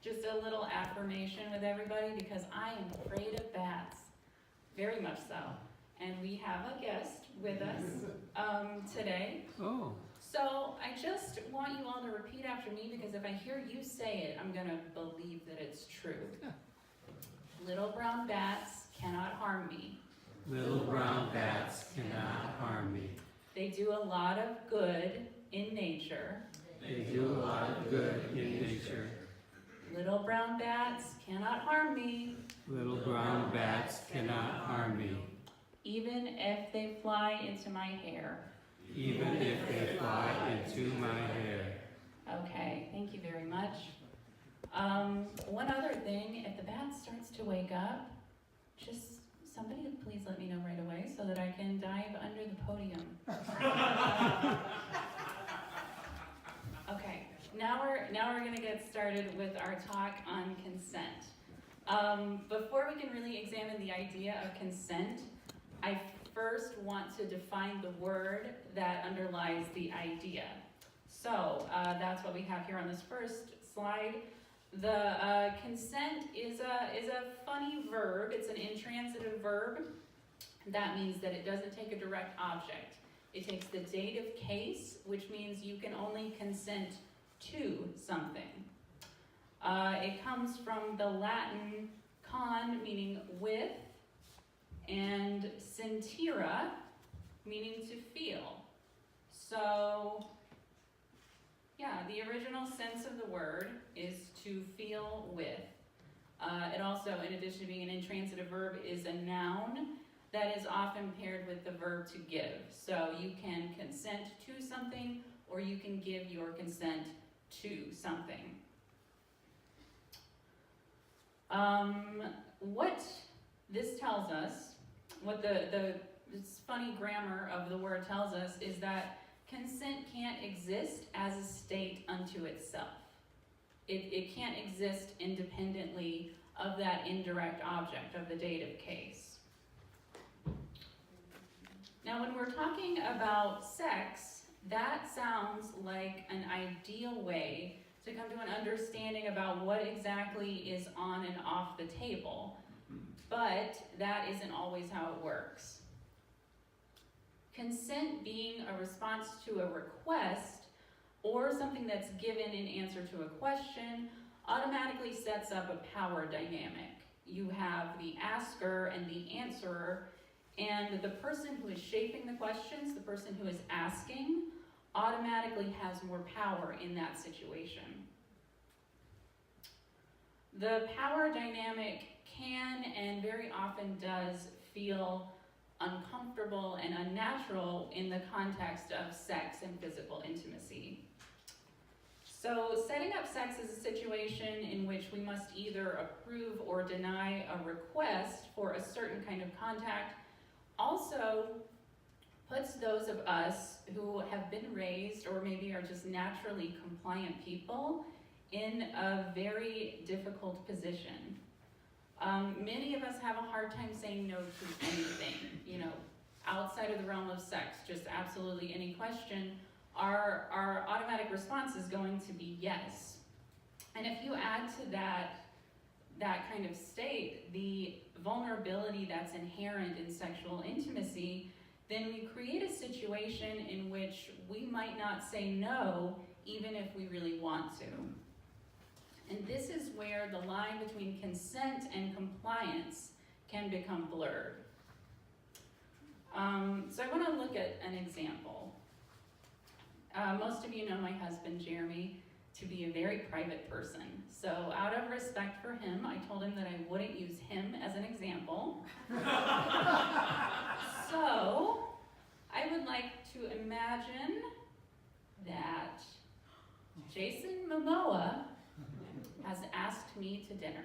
just a little affirmation with everybody because I am afraid of bats, very much so. And we have a guest with us today. Oh. So I just want you all to repeat after me because if I hear you say it, I'm going to believe that it's true. Little brown bats cannot harm me. Little brown bats cannot harm me. They do a lot of good in nature. They do a lot of good in nature. Little brown bats cannot harm me. Little brown bats cannot harm me. Even if they fly into my hair. Even if they fly into my hair. Okay, thank you very much. One other thing, if the bat starts to wake up, just somebody please let me know right away so that I can dive under the podium. Okay, now we're gonna get started with our talk on consent. Before we can really examine the idea of consent, I first want to define the word that underlies the idea. So that's what we have here on this first slide. The consent is a funny verb. It's an intransitive verb. That means that it doesn't take a direct object. It takes the dative case, which means you can only consent to something. It comes from the Latin con, meaning with, and sentira, meaning to feel. So, yeah, the original sense of the word is to feel with. It also, in addition to being an intransitive verb, is a noun that is often paired with the verb to give. So you can consent to something, or you can give your consent to something. What this tells us, what this funny grammar of the word tells us, is that consent can't exist as a state unto itself. It can't exist independently of that indirect object, of the dative case. Now, when we're talking about sex, that sounds like an ideal way to come to an understanding about what exactly is on and off the table. But that isn't always how it works. Consent being a response to a request or something that's given in answer to a question automatically sets up a power dynamic. You have the asker and the answerer, and the person who is shaping the questions, the person who is asking, automatically has more power in that situation. The power dynamic can and very often does feel uncomfortable and unnatural in the context of sex and physical intimacy. So setting up sex is a situation in which we must either approve or deny a request for a certain kind of contact also puts those of us who have been raised or maybe are just naturally compliant people in a very difficult position. Many of us have a hard time saying no to anything, outside of the realm of sex, just absolutely any question. Our automatic response is going to be yes. And if you add to that kind of state the vulnerability that's inherent in sexual intimacy, then we create a situation in which we might not say no even if we really want to. And this is where the line between consent and compliance can become blurred. So I want to look at an example. Most of you know my husband, Jeremy, to be a very private person. So out of respect for him, I told him that I wouldn't use him as an example. So I would like to imagine that Jason Momoa has asked me to dinner.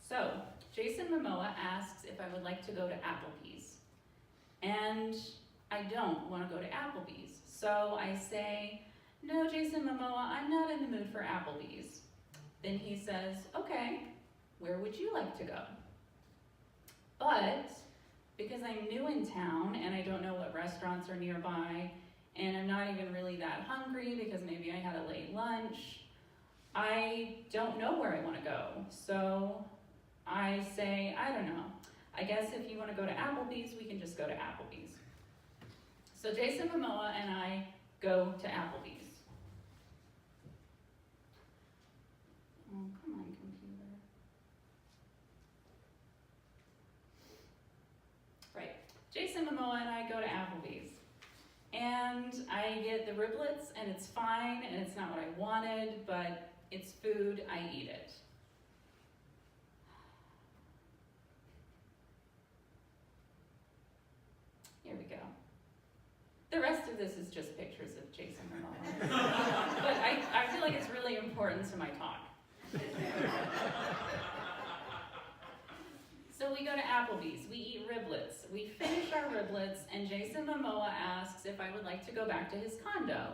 So Jason Momoa asks if I would like to go to Applebee's. And I don't want to go to Applebee's. So I say, no, Jason Momoa, I'm not in the mood for Applebee's. Then he says, okay, where would you like to go? But because I'm new in town and I don't know what restaurants are nearby, and I'm not even really that hungry because maybe I had a late lunch, I don't know where I want to go, so I say, I don't know. I guess if you want to go to Applebee's, we can just go to Applebee's. So Jason Momoa and I go to Applebee's. Oh, come on, computer. Right. Jason Momoa and I go to Applebee's. And I get the riblets, and it's fine, and it's not what I wanted, but it's food, I eat it. Here we go. The rest of this is just pictures of Jason Momoa. But I feel like it's really important to my talk. So we go to Applebee's, we eat riblets. We finish our riblets, and Jason Momoa asks if I would like to go back to his condo.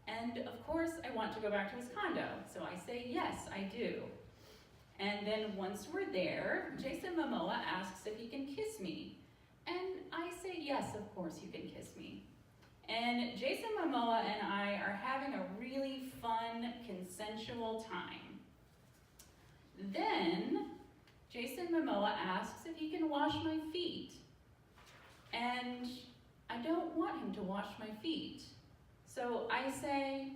And of course, I want to go back to his condo. So I say, yes, I do. And then once we're there, Jason Momoa asks if he can kiss me. And I say, yes, of course you can kiss me. And Jason Momoa and I are having a really fun, consensual time. Then, Jason Momoa asks if he can wash my feet. And I don't want him to wash my feet. So I say,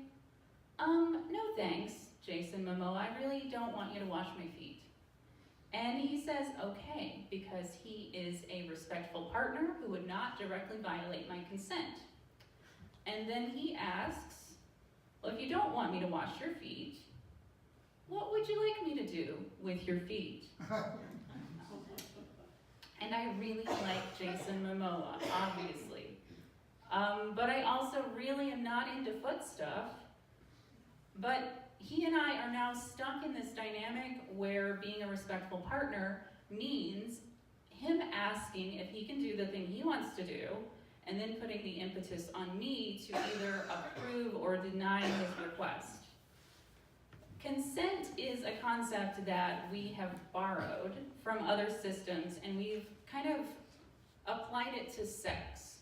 no thanks, Jason Momoa, I really don't want you to wash my feet. And he says, okay, because he is a respectful partner who would not directly violate my consent. And then he asks, well, if you don't want me to wash your feet, what would you like me to do with your feet? And I really like Jason Momoa, obviously. But I also really am not into foot stuff. But he and I are now stuck in this dynamic where being a respectful partner means him asking if he can do the thing he wants to do, and then putting the impetus on me to either approve or deny his request. Consent is a concept that we have borrowed from other systems, and we've kind of applied it to sex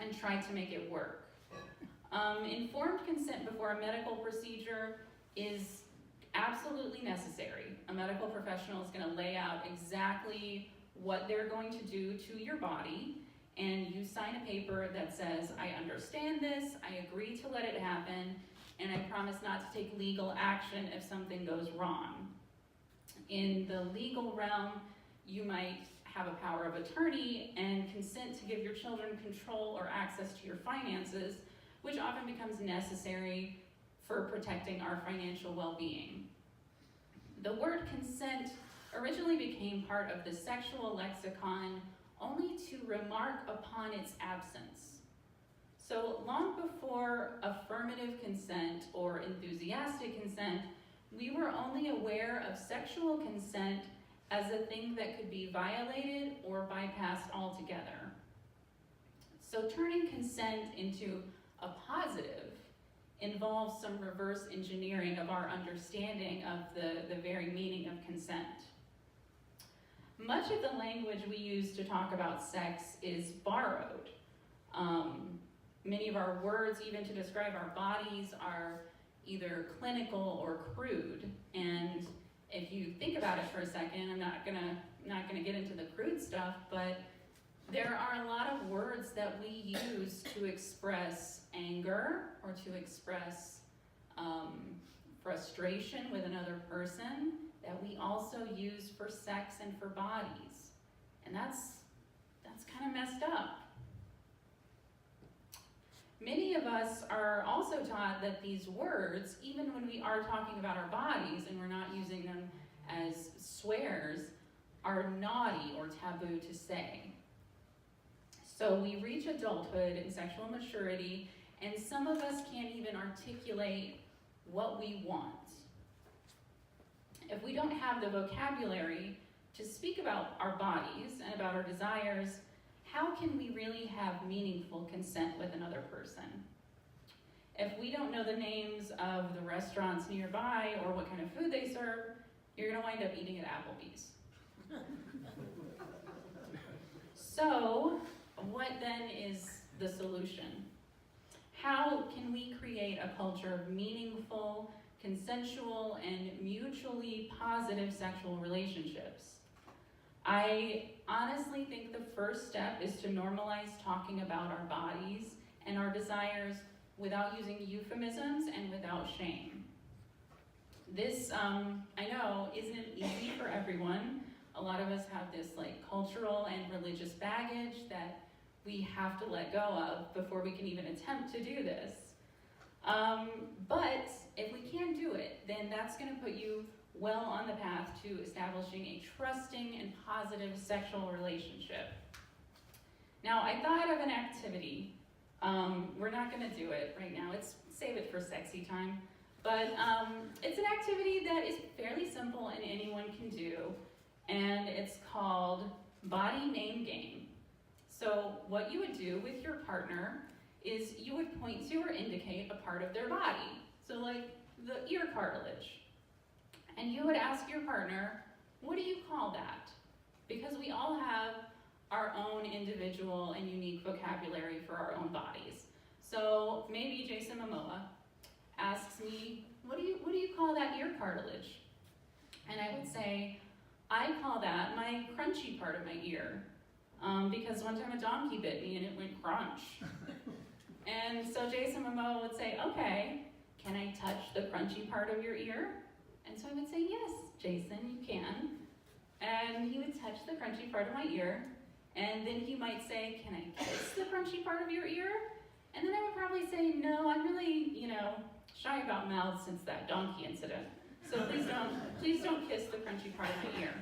and tried to make it work. Informed consent before a medical procedure is absolutely necessary. A medical professional is going to lay out exactly what they're going to do to your body, and you sign a paper that says, I understand this, I agree to let it happen, and I promise not to take legal action if something goes wrong. In the legal realm, you might have a power of attorney and consent to give your children control or access to your finances, which often becomes necessary for protecting our financial well-being. The word consent originally became part of the sexual lexicon only to remark upon its absence. So long before affirmative consent or enthusiastic consent, we were only aware of sexual consent as a thing that could be violated or bypassed altogether. So turning consent into a positive involves some reverse engineering of our understanding of the very meaning of consent. Much of the language we use to talk about sex is borrowed. Many of our words, even to describe our bodies, are either clinical or crude. And if you think about it for a second, I'm not gonna get into the crude stuff, but there are a lot of words that we use to express anger or to express frustration with another person that we also use for sex and for bodies. And that's kind of messed up. Many of us are also taught that these words, even when we are talking about our bodies and we're not using them as swears, are naughty or taboo to say. So we reach adulthood and sexual maturity, and some of us can't even articulate what we want. If we don't have the vocabulary to speak about our bodies and about our desires, how can we really have meaningful consent with another person? If we don't know the names of the restaurants nearby or what kind of food they serve, you're gonna wind up eating at Applebee's. So, what then is the solution? How can we create a culture of meaningful, consensual, and mutually positive sexual relationships. I honestly think the first step is to normalize talking about our bodies and our desires without using euphemisms and without shame. This, I know, isn't easy for everyone. A lot of us have this cultural and religious baggage that we have to let go of before we can even attempt to do this. But if we can do it, then that's going to put you well on the path to establishing a trusting and positive sexual relationship. Now, I thought of an activity. We're not going to do it right now. Save it for sexy time. But it's an activity that is fairly simple and anyone can do, and it's called Body Name Game. So what you would do with your partner is you would point to or indicate a part of their body, so like the ear cartilage, and you would ask your partner, what do you call that? Because we all have our own individual and unique vocabulary for our own bodies. So maybe Jason Momoa asks me, what do you call that ear cartilage? And I would say, I call that my crunchy part of my ear, because one time a donkey bit me and it went crunch. And so Jason Momoa would say, okay, can I touch the crunchy part of your ear? And so I would say, yes, Jason, you can. And he would touch the crunchy part of my ear, and then he might say, can I kiss the crunchy part of your ear? And then I would probably say, no, I'm really, shy about mouths since that donkey incident. So please don't kiss the crunchy part of my ear.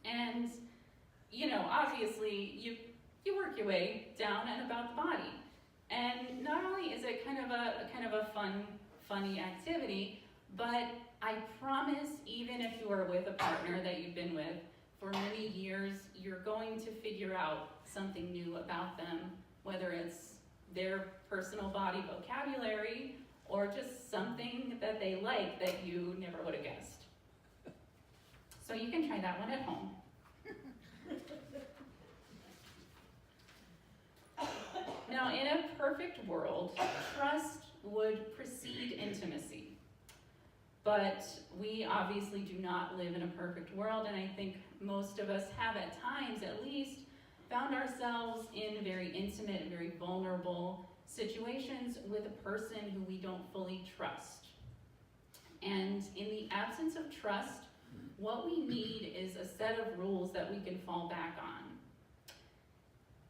And, obviously you work your way down and about the body. And not only is it kind of a funny activity, but I promise, even if you are with a partner that you've been with for many years, you're going to figure out something new about them, whether it's their personal body vocabulary or just something that they like that you never would have guessed. So you can try that one at home. Now, in a perfect world, trust would precede intimacy. But we obviously do not live in a perfect world, and I think most of us have at times, at least, found ourselves in very intimate and very vulnerable situations with a person who we don't fully trust. And in the absence of trust, what we need is a set of rules that we can fall back on.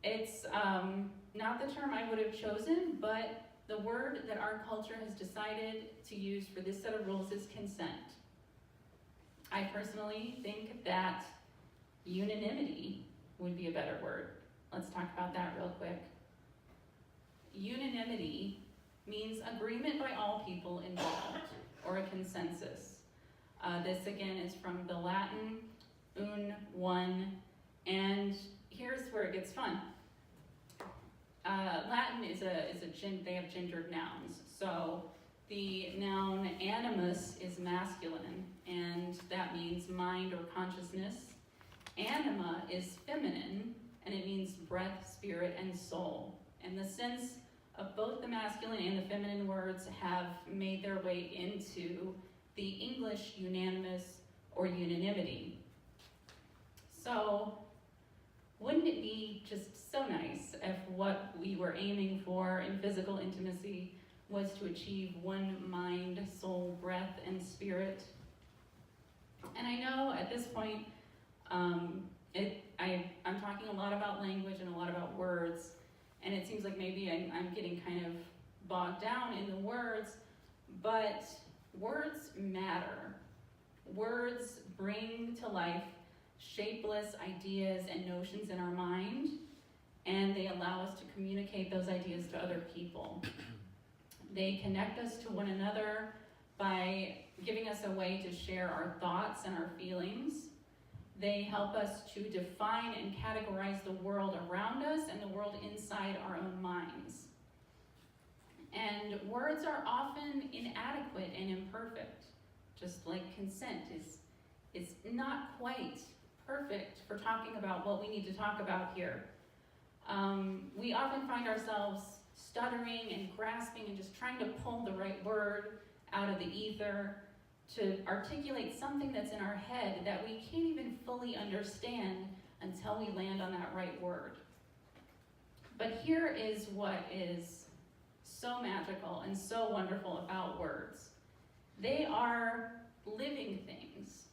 It's not the term I would have chosen, but the word that our culture has decided to use for this set of rules is consent. I personally think that unanimity would be a better word. Let's talk about that real quick. Unanimity means agreement by all people involved, or a consensus. This again is from the Latin one, and here's where it gets fun. Latin they have gendered nouns. So the noun animus is masculine, and that means mind or consciousness. Anima is feminine, and it means breath, spirit, and soul. And the sense of both the masculine and the feminine words have made their way into the English unanimous or unanimity. So wouldn't it be just so nice if what we were aiming for in physical intimacy was to achieve one mind, soul, breath, and spirit? And I know at this point, I'm talking a lot about language and a lot about words, and it seems like maybe I'm getting kind of bogged down in the words, but words matter. Words bring to life shapeless ideas and notions in our mind, and they allow us to communicate those ideas to other people. They connect us to one another by giving us a way to share our thoughts and our feelings. They help us to define and categorize the world around us and the world inside our own minds. And words are often inadequate and imperfect, just like consent is not quite perfect for talking about what we need to talk about here. We often find ourselves stuttering and grasping and just trying to pull the right word out of the ether, to articulate something that's in our head that we can't even fully understand until we land on that right word. But here is what is so magical and so wonderful about words. They are living things.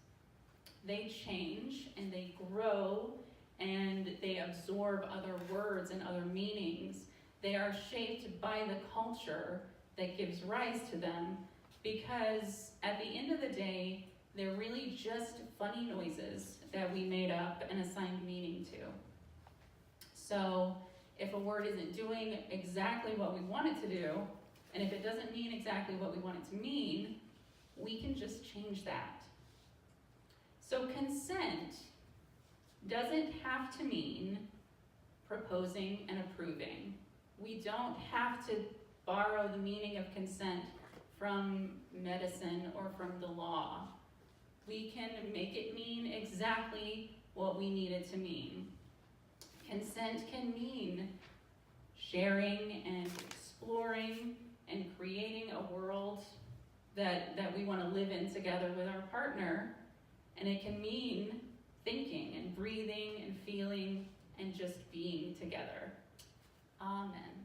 They change and they grow and they absorb other words and other meanings. They are shaped by the culture that gives rise to them, because at the end of the day, they're really just funny noises that we made up and assigned meaning to. So if a word isn't doing exactly what we want it to do, and if it doesn't mean exactly what we want it to mean, we can just change that. So consent doesn't have to mean proposing and approving. We don't have to borrow the meaning of consent from medicine or from the law. We can make it mean exactly what we need it to mean. Consent can mean sharing and exploring and creating a world that we want to live in together with our partner. And it can mean thinking and breathing and feeling and just being together. Amen.